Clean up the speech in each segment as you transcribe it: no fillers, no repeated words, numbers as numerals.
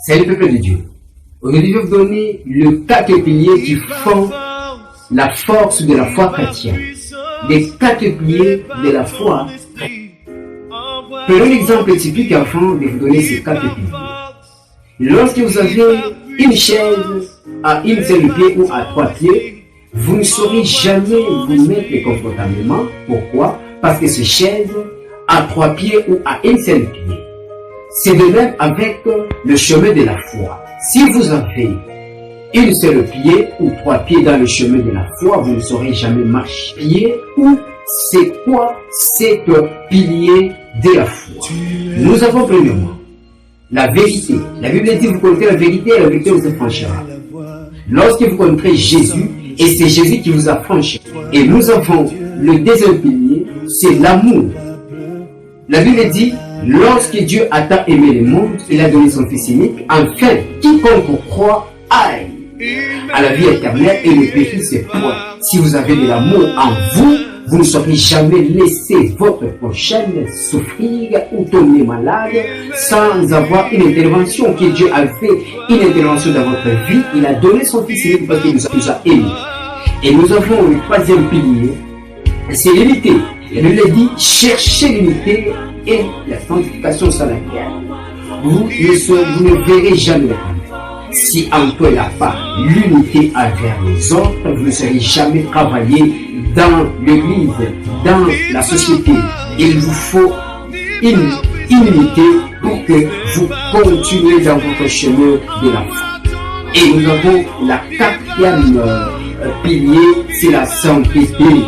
C'est le peuple de Dieu. Aujourd'hui, je vais vous donner le 4 piliers qui font la force de la foi chrétienne. Les 4 piliers de la foi chrétienne. Prenons l'exemple typique afin de vous donner ces 4 piliers. Lorsque vous avez une chaise à une seule pied ou à 3 pieds, vous ne saurez jamais vous mettre confortablement. Pourquoi? Parce que ces chaises à 3 pieds ou à une seule pied. C'est de même avec le chemin de la foi. Si vous avez une seule pied ou 3 pieds dans le chemin de la foi, vous ne saurez jamais marcher. Ou c'est quoi cet pilier de la foi? Nous avons premièrement la vérité. La Bible dit vous connaîtrez la vérité et la vérité vous affranchira. Lorsque vous connaîtrez Jésus, et c'est Jésus qui vous affranchit. Et nous avons le deuxième pilier, c'est l'amour. La Bible dit, lorsque Dieu a tant aimé le monde, il a donné son Fils unique, afin quiconque croit aille à la vie éternelle et le péché se point. Si vous avez de l'amour en vous, vous ne saurez jamais laisser votre prochaine souffrir ou tomber malade sans avoir une intervention que Dieu a fait, une intervention dans votre vie. Il a donné son Fils unique parce qu'il nous a aimés. Et nous avons le troisième pilier, c'est l'unité. Et nous l'a dit, cherchez l'unité et la sanctification sans laquelle vous ne verrez jamais la fin. Si en toi il n'y a pas l'unité envers les autres, vous ne serez jamais travaillé dans l'église, dans la société. Il vous faut une unité pour que vous continuez dans votre chemin de la foi. Et nous avons la quatrième pilier, c'est la sainteté.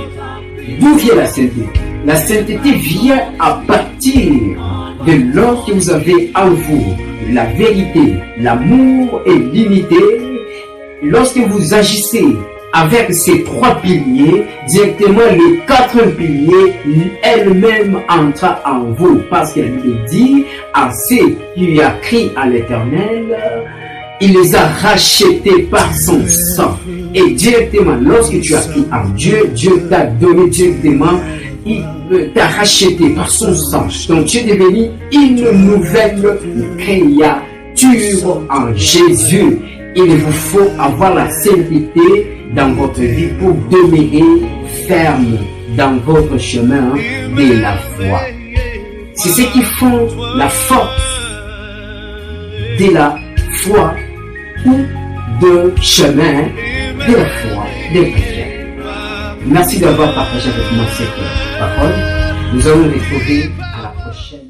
D'où vient la sainteté? La sainteté vient à partir de lorsque vous avez en vous la vérité, l'amour et l'unité. Lorsque vous agissez avec ces 3 piliers, directement le 4e pilier elle-même entra en vous. Parce qu'elle dit à ceux qui a crié à l'Éternel, il les a rachetés par son sang. Et directement, lorsque tu as crié en Dieu, Dieu t'a donné directement, il t'a racheté par son sang. Donc tu es devenu une nouvelle créature en Jésus. Il vous faut avoir la sainteté dans votre vie pour demeurer ferme dans votre chemin de la foi. C'est ce qui font la force de la foi ou de chemin de la foi des chrétiens. Merci d'avoir partagé avec moi cette parole. Nous allons retrouver